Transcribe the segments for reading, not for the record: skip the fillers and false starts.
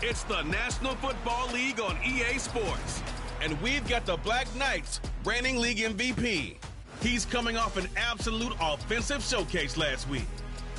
It's the National Football League on EA Sports. And we've got the Black Knights reigning league MVP. He's coming off an absolute offensive showcase last week.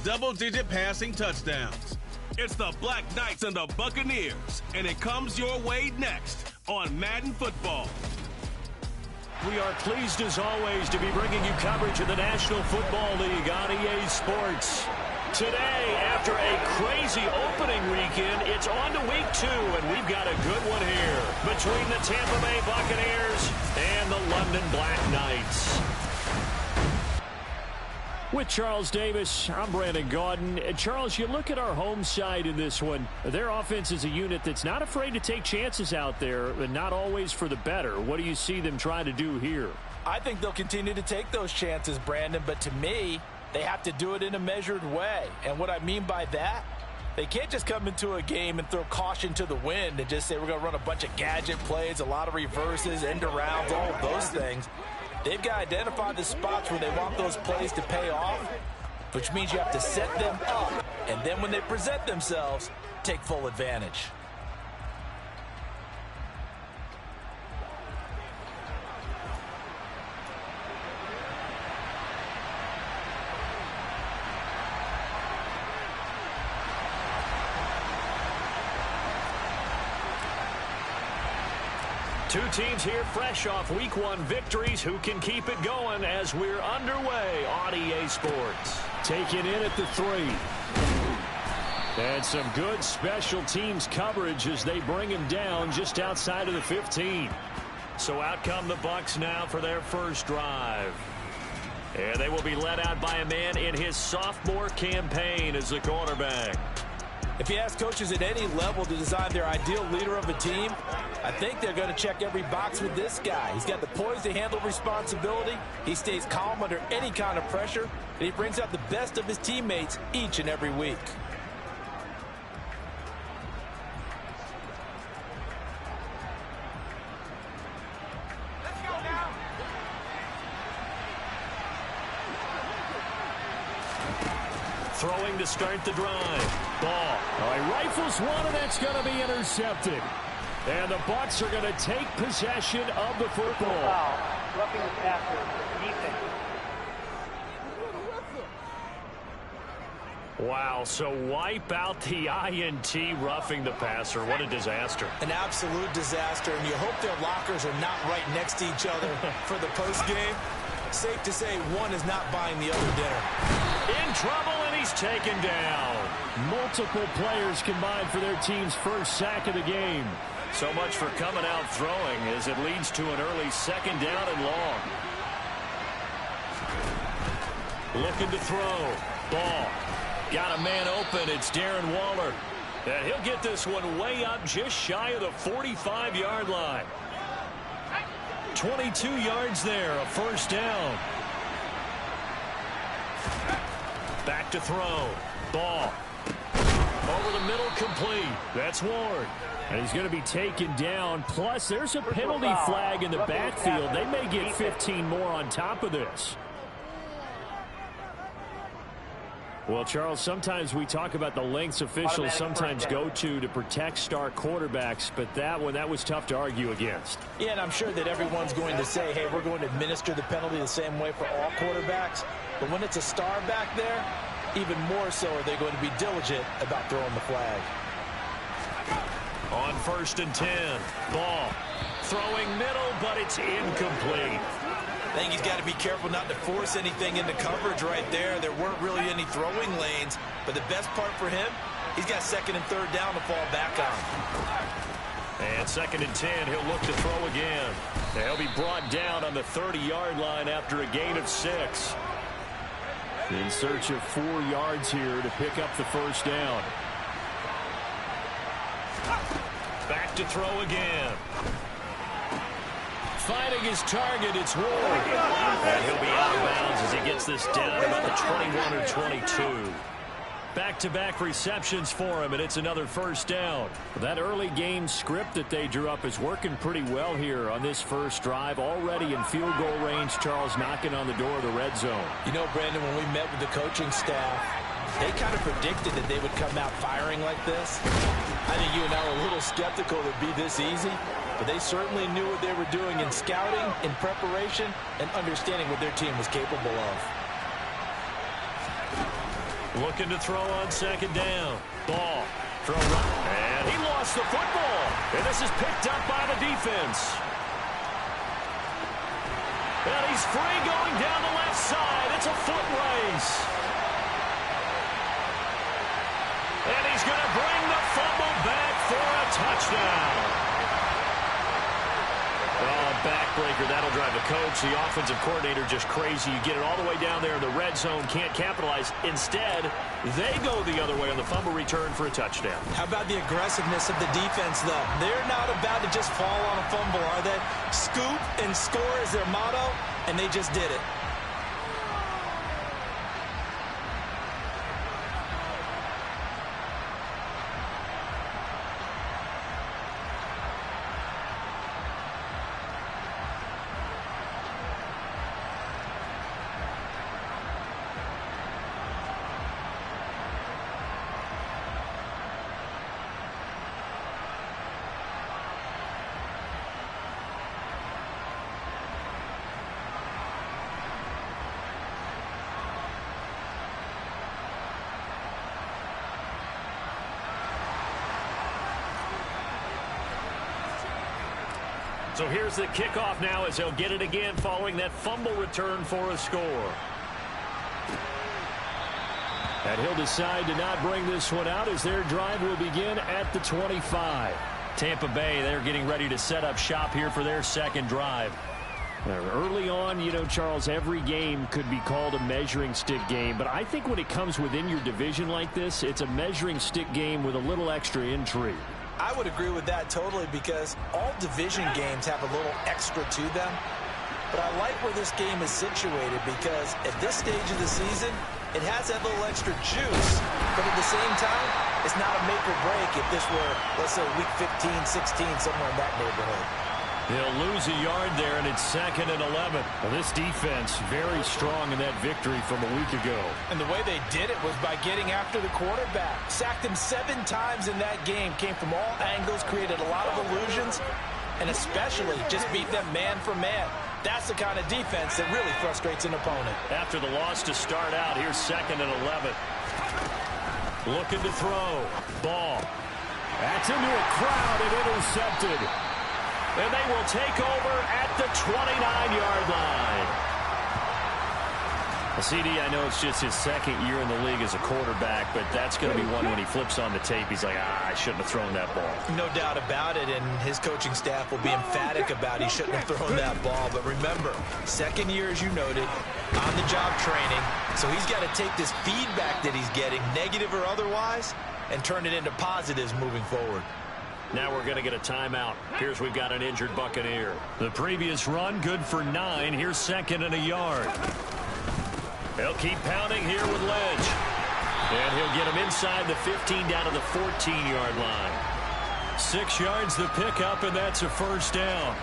Double-digit passing touchdowns. It's the Black Knights and the Buccaneers, and it comes your way next on Madden Football. We are pleased as always to be bringing you coverage of the National Football League on EA Sports. Today, after a crazy opening weekend, it's on to week 2, and we've got a good one here between the Tampa Bay Buccaneers and the London Black Knights. With Charles Davis, I'm Brandon Gaudin. Charles, you look at our home side in this one. Their offense is a unit that's not afraid to take chances out there, but not always for the better. What do you see them trying to do here? I think they'll continue to take those chances, Brandon, but to me, they have to do it in a measured way. And what I mean by that, they can't just come into a game and throw caution to the wind and just say we're going to run a bunch of gadget plays, a lot of reverses, end arounds, all of those things. They've got to identify the spots where they want those plays to pay off, which means you have to set them up, and then when they present themselves, take full advantage. Two teams here fresh off Week 1 victories. Who can keep it going as we're underway on EA Sports? Taken in at the 3. And some good special teams coverage as they bring him down just outside of the 15. So out come the Bucks now for their first drive. And they will be led out by a man in his sophomore campaign as the quarterback. If you ask coaches at any level to design their ideal leader of a team, I think they're going to check every box with this guy. He's got the poise to handle responsibility. He stays calm under any kind of pressure, and he brings out the best of his teammates each and every week. Throwing to start the drive. Ball. He rifles one, and that's going to be intercepted. And the Bucks are going to take possession of the football. Roughing the passer. Defense. Wow, so wipe out the INT roughing the passer. What a disaster. An absolute disaster, and you hope their lockers are not right next to each other for the postgame. Safe to say one is not buying the other dinner. In trouble, and he's taken down. Multiple players combined for their team's first sack of the game. So much for coming out throwing as it leads to an early second down and long. Looking to throw. Ball. Got a man open. It's Darren Waller. And he'll get this one way up just shy of the 45-yard line. 22 yards there, a first down. Back to throw. Ball. Over the middle, complete. That's Ward. And he's going to be taken down. Plus, there's a penalty flag in the backfield. They may get 15 more on top of this. Well, Charles, sometimes we talk about the lengths officials sometimes go to protect star quarterbacks, but that was tough to argue against. Yeah, and I'm sure that everyone's going to say, hey, we're going to administer the penalty the same way for all quarterbacks. But when it's a star back there, even more so are they going to be diligent about throwing the flag. On 1st and 10, Ball. Throwing middle, but it's incomplete. I think he's got to be careful not to force anything into coverage right there. There weren't really any throwing lanes, but the best part for him, he's got 2nd and 3rd down to fall back on. And 2nd and 10, he'll look to throw again. And he'll be brought down on the 30-yard line after a gain of 6. In search of 4 yards here to pick up the first down. Back to throw again. Finding his target, it's Ward. And he'll be out of bounds as he gets this down about the 21 or 22. Back-to-back receptions for him, and it's another first down. That early game script that they drew up is working pretty well here on this first drive. Already in field goal range, Charles knocking on the door of the red zone. You know, Brandon, when we met with the coaching staff, They kind of predicted that they would come out firing like this. I think you and I were a little skeptical it would be this easy, but they certainly knew what they were doing in scouting, in preparation, and understanding what their team was capable of. Looking to throw on second down. Ball. Throw right. And he lost the football. And this is picked up by the defense. And he's free going down the left side. It's a foot race. And he's going to bring the fumble back for a touchdown. Oh, backbreaker. That'll drive the coach, the offensive coordinator, just crazy. You get it all the way down there in the red zone, can't capitalize. Instead, they go the other way on the fumble return for a touchdown. How about the aggressiveness of the defense, though? They're not about to just fall on a fumble, are they? Scoop and score is their motto, and they just did it. So here's the kickoff now as they'll get it again following that fumble return for a score. And he'll decide to not bring this one out as their drive will begin at the 25. Tampa Bay, they're getting ready to set up shop here for their second drive. Early on, you know, Charles, every game could be called a measuring stick game. But I think when it comes within your division like this, it's a measuring stick game with a little extra intrigue. I would agree with that totally because all division games have a little extra to them. But I like where this game is situated because at this stage of the season, it has that little extra juice. But at the same time, it's not a make or break if this were, let's say, week 15, 16, somewhere in that neighborhood. They'll lose a yard there, and it's 2nd and 11. Well, this defense very strong in that victory from a week ago. And the way they did it was by getting after the quarterback. Sacked him 7 times in that game. Came from all angles, created a lot of illusions, and especially just beat them man for man. That's the kind of defense that really frustrates an opponent. After the loss to start out, here's 2nd and 11. Looking to throw. Ball. That's into a crowd and intercepted. And they will take over at the 29-yard line. CD, I know it's just his 2nd year in the league as a quarterback, but that's going to be one when he flips on the tape. He's like, I shouldn't have thrown that ball. No doubt about it, and his coaching staff will be emphatic about he shouldn't have thrown that ball. But remember, 2nd year, as you noted, on-the-job training. So he's got to take this feedback that he's getting, negative or otherwise, and turn it into positives moving forward. Now we're going to get a timeout. Here's we've got an injured Buccaneer. The previous run, good for 9. Here's 2nd and a yard. They'll keep pounding here with Ledge. And he'll get him inside the 15 down to the 14-yard line. 6 yards the pickup, and that's a first down.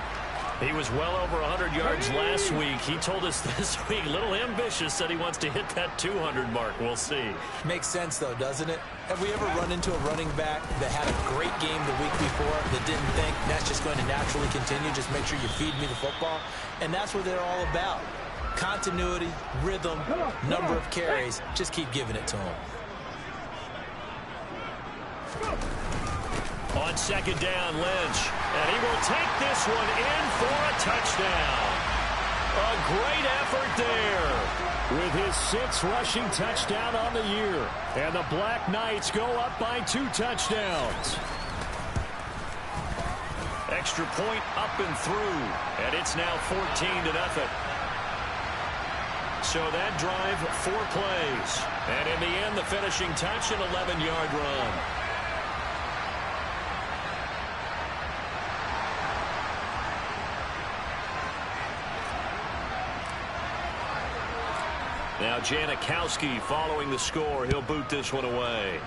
He was well over 100 yards last week. He told us this week, a little ambitious, said he wants to hit that 200 mark. We'll see. Makes sense, though, doesn't it? Have we ever run into a running back that had a great game the week before that didn't think that's just going to naturally continue? Just make sure you feed me the football. And that's what they're all about. Continuity, rhythm, number of carries. Just keep giving it to him. On 2nd down, Lynch. And he will take this one in for a touchdown. A great effort there with his 6th rushing touchdown on the year. And the Black Knights go up by 2 touchdowns. Extra point up and through. And it's now 14-0. So that drive, 4 plays. And in the end, the finishing touch, an 11-yard run. Now Janikowski following the score. He'll boot this one away.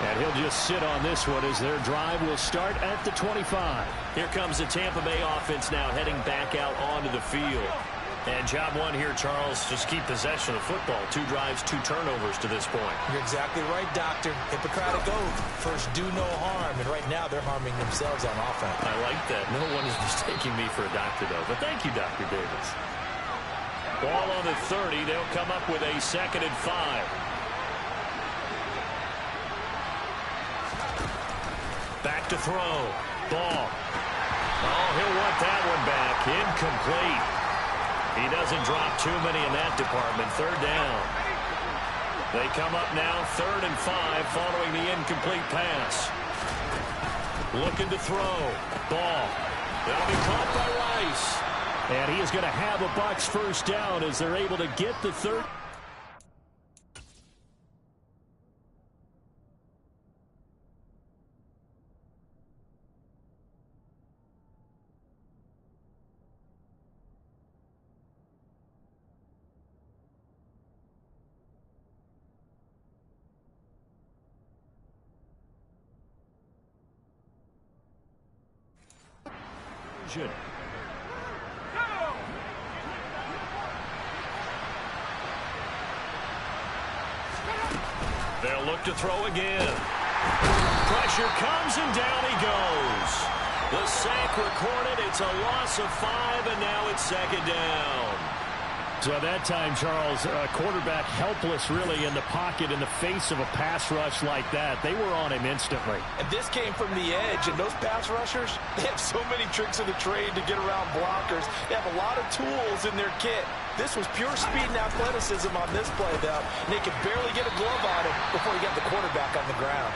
And he'll just sit on this one as their drive will start at the 25. Here comes the Tampa Bay offense now heading back out onto the field. And job one here, Charles, just keep possession of the football. 2 drives, 2 turnovers to this point. You're exactly right, Doctor. Hippocratic oath. First, do no harm. And right now, they're harming themselves on offense. I like that. No one is mistaking me for a doctor, though. But thank you, Dr. Davis. Ball on the 30. They'll come up with a 2nd and 5. Back to throw. Ball. Oh, he'll want that one back. Incomplete. He doesn't drop too many in that department. 3rd down. They come up now 3rd and 5 following the incomplete pass. Looking to throw. Ball. That'll be caught by Rice. And he is going to have a Bucks first down as they're able to get the 3rd. They'll look to throw again. Pressure comes and down he goes. The sack recorded. It's a loss of 5 and now it's 2nd down. So at that time, Charles, quarterback helpless really in the pocket in the face of a pass rush like that. They were on him instantly. And this came from the edge, and those pass rushers, they have so many tricks of the trade to get around blockers. They have a lot of tools in their kit. This was pure speed and athleticism on this play, though. And they could barely get a glove on it before he got the quarterback on the ground.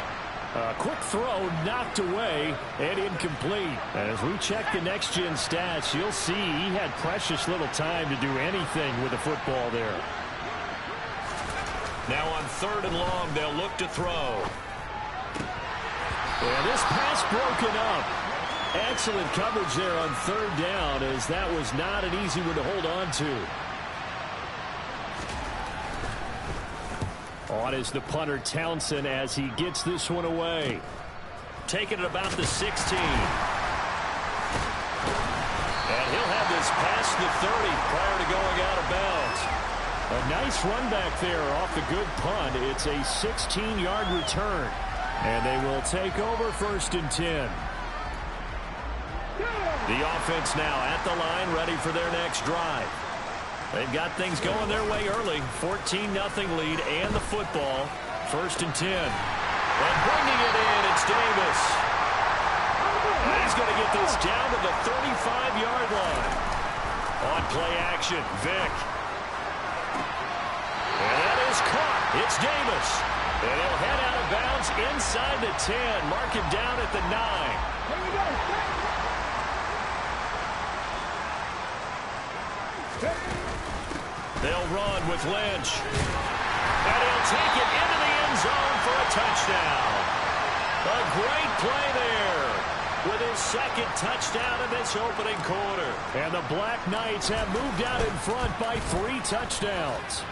Quick throw knocked away and incomplete. As we check the next-gen stats, you'll see he had precious little time to do anything with the football there. Now on 3rd and long, they'll look to throw. Well, this pass broken up. Excellent coverage there on 3rd down, as that was not an easy one to hold on to. On is the punter Townsend as he gets this one away. Taking it about the 16. And he'll have this past the 30 prior to going out of bounds. A nice run back there off the good punt. It's a 16-yard return. And they will take over 1st and 10. The offense now at the line, ready for their next drive. They've got things going their way early. 14-0 lead and the football. 1st and 10. And bringing it in, it's Davis. And he's going to get this down to the 35-yard line. On play action, Vick. And that is caught. It's Davis. And he'll head out of bounds inside the 10. Mark him down at the 9. They'll run with Lynch. And he'll take it into the end zone for a touchdown. A great play there with his 2nd touchdown in this opening quarter. And the Black Knights have moved out in front by 3 touchdowns.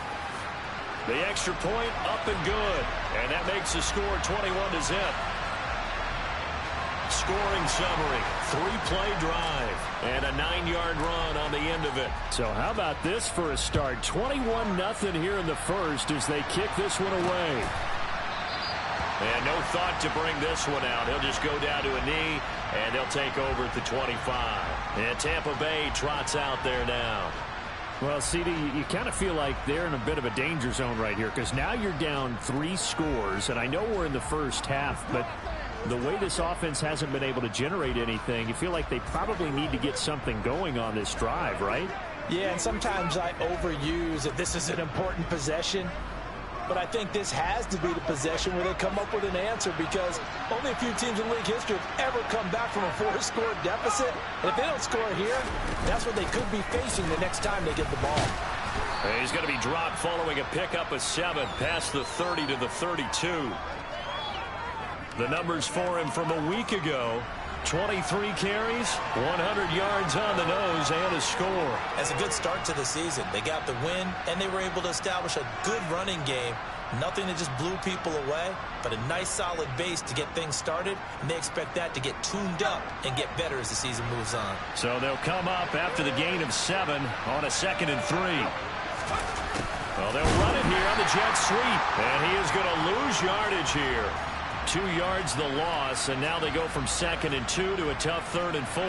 The extra point up and good. And that makes the score 21-0. Scoring summary, 3-play drive, and a 9-yard run on the end of it. So how about this for a start? 21-0 here in the first as they kick this one away. And no thought to bring this one out. He'll just go down to a knee, and they'll take over at the 25. And Tampa Bay trots out there now. Well, CD, you kind of feel like they're in a bit of a danger zone right here because now you're down 3 scores, and I know we're in the first half, but the way this offense hasn't been able to generate anything, you feel like they probably need to get something going on this drive, right? Yeah, and sometimes I overuse that this is an important possession. But I think this has to be the possession where they come up with an answer because only a few teams in league history have ever come back from a 4-score deficit. And if they don't score here, that's what they could be facing the next time they get the ball. He's going to be dropped following a pickup of 7 past the 30 to the 32. The numbers for him from a week ago: 23 carries, 100 yards on the nose, and a score. That's a good start to the season. They got the win, and they were able to establish a good running game Nothing that just blew people away, but a nice solid base to get things started, and they expect that to get tuned up and get better as the season moves on. So they'll come up after the gain of 7 on a 2nd and 3. Well, they'll run it here on the jet sweep, and he is going to lose yardage here. 2 yards the loss, and now they go from 2nd and 2 to a tough 3rd and 4.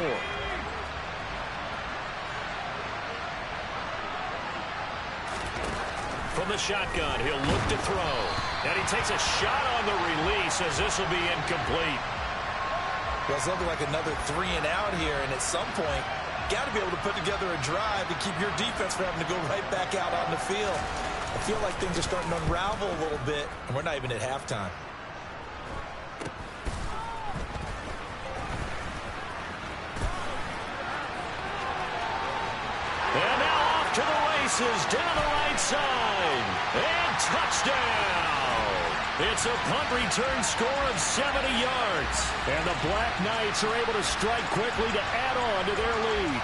From the shotgun, he'll look to throw. And he takes a shot on the release as this will be incomplete. Well, it's looking like another 3 and out here, and at some point, got to be able to put together a drive to keep your defense from having to go right back out on the field. I feel like things are starting to unravel a little bit, and we're not even at halftime. And now off to the races down the right side. And touchdown! It's a punt return score of 70 yards. And the Black Knights are able to strike quickly to add on to their lead.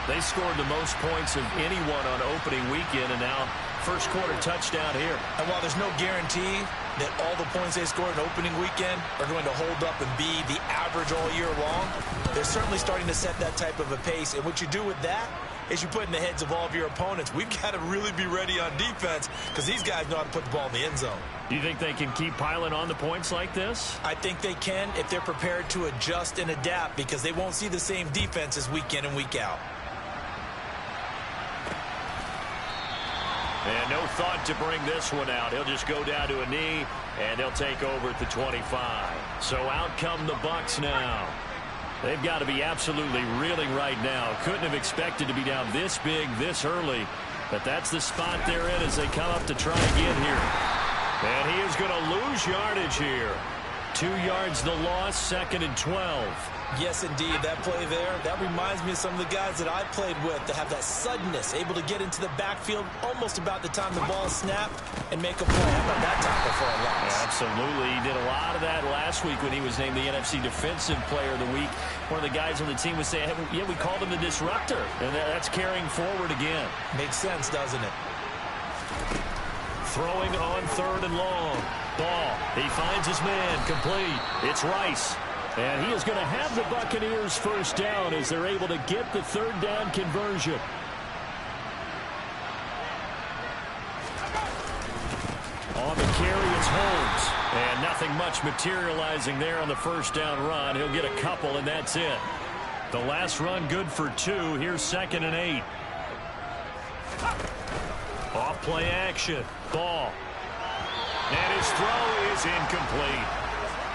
They scored the most points of anyone on opening weekend, and now first quarter touchdown here. And while there's no guarantee that all the points they scored in opening weekend are going to hold up and be the average all year long, they're certainly starting to set that type of a pace. And what you do with that is you put in the heads of all of your opponents, we've got to really be ready on defense because these guys know how to put the ball in the end zone. Do you think they can keep piling on the points like this? I think they can if they're prepared to adjust and adapt, because they won't see the same defenses week in and week out. And no thought to bring this one out. He'll just go down to a knee, and they'll take over at the 25. So out come the Bucks now. They've got to be absolutely reeling right now. Couldn't have expected to be down this big, this early. But that's the spot they're in as they come up to try again here. And he is going to lose yardage here. 2 yards the loss, 2nd and 12. Yes, indeed. That play there, that reminds me of some of the guys that I played with that have that suddenness, able to get into the backfield almost about the time the ball snapped and make a play. How about that tackle for a loss? Yeah, absolutely. He did a lot of that last week when he was named the NFC Defensive Player of the Week. One of the guys on the team was saying, hey, yeah, we called him the disruptor. And that's carrying forward again. Makes sense, doesn't it? Throwing on 3rd and long. Ball. He finds his man. Complete. It's Rice. And he is going to have the Buccaneers first down as they're able to get the 3rd down conversion. On the carry, it's Holmes. And nothing much materializing there on the first down run. He'll get a couple, and that's it. The last run good for 2. Here's 2nd and 8. Off play action. Ball. And his throw is incomplete.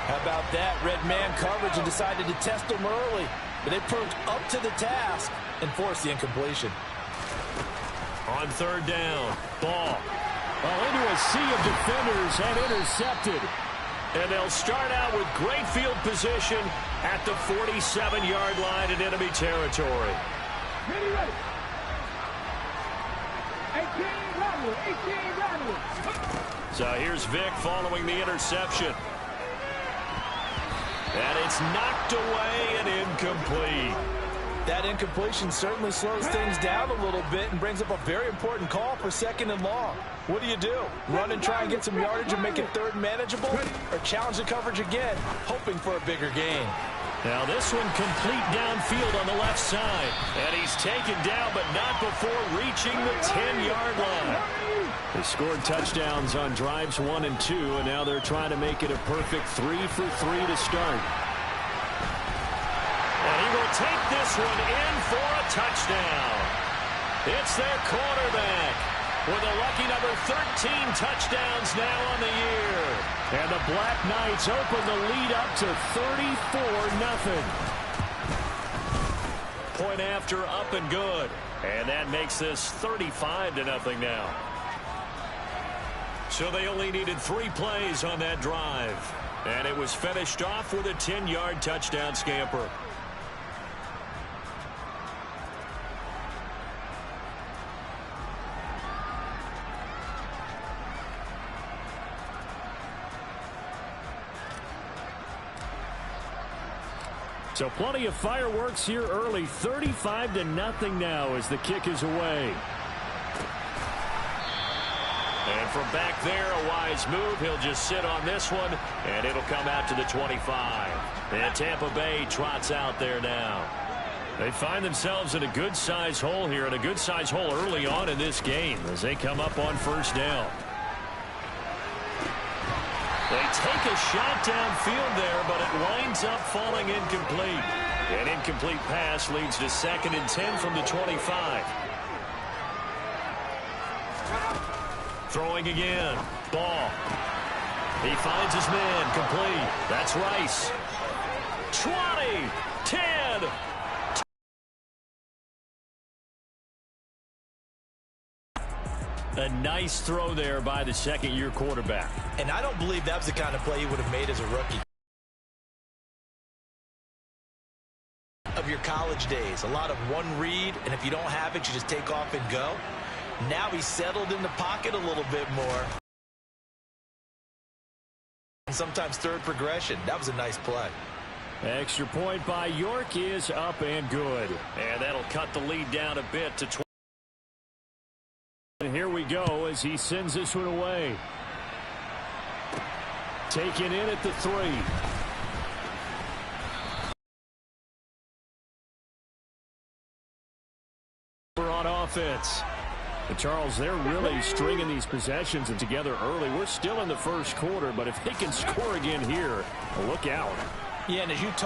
How about that? Red man coverage and decided to test them early. But they proved up to the task and forced the incompletion. On 3rd down. Ball. Well, into a sea of defenders and intercepted. And they'll start out with great field position at the 47-yard line in enemy territory. Ready. 18 Rodney. So here's Vic following the interception. And it's knocked away and incomplete. That incompletion certainly slows things down a little bit and brings up a very important call for 2nd and long. What do? Run and try and get some yardage and make it 3rd manageable? Or challenge the coverage again, hoping for a bigger gain? Now this one complete downfield on the left side. And he's taken down, but not before reaching the 10-yard line. They scored touchdowns on drives 1 and 2, and now they're trying to make it a perfect 3 for 3 to start. And he will take this one in for a touchdown. It's their quarterback with a lucky number 13 touchdowns now on the year. And the Black Knights open the lead up to 34-0. Point after, up and good. And that makes this 35-0 now. So they only needed 3 plays on that drive. And it was finished off with a 10-yard touchdown scamper. So plenty of fireworks here early. 35-0 now as the kick is away. And from back there, a wise move. He'll just sit on this one, and it'll come out to the 25. And Tampa Bay trots out there now. They find themselves in a good-sized hole here, and a good-sized hole early on in this game as they come up on first down. They take a shot downfield there, but it winds up falling incomplete. An incomplete pass leads to 2nd and 10 from the 25. Throwing again. Ball. He finds his man. Complete. That's Rice. 20. 10. A nice throw there by the second-year quarterback. And I don't believe that was the kind of play he would have made as a rookie. Of your college days, a lot of one read, and if you don't have it, you just take off and go. Now he's settled in the pocket a little bit more. And sometimes third progression. That was a nice play. Extra point by York is up and good. And that'll cut the lead down a bit to 20. And here we go as he sends this one away. Taken in at the 3. On offense. But Charles, they're really stringing these possessions and together early. We're still in the first quarter, but if they can score again here, look out. Yeah, and as you talk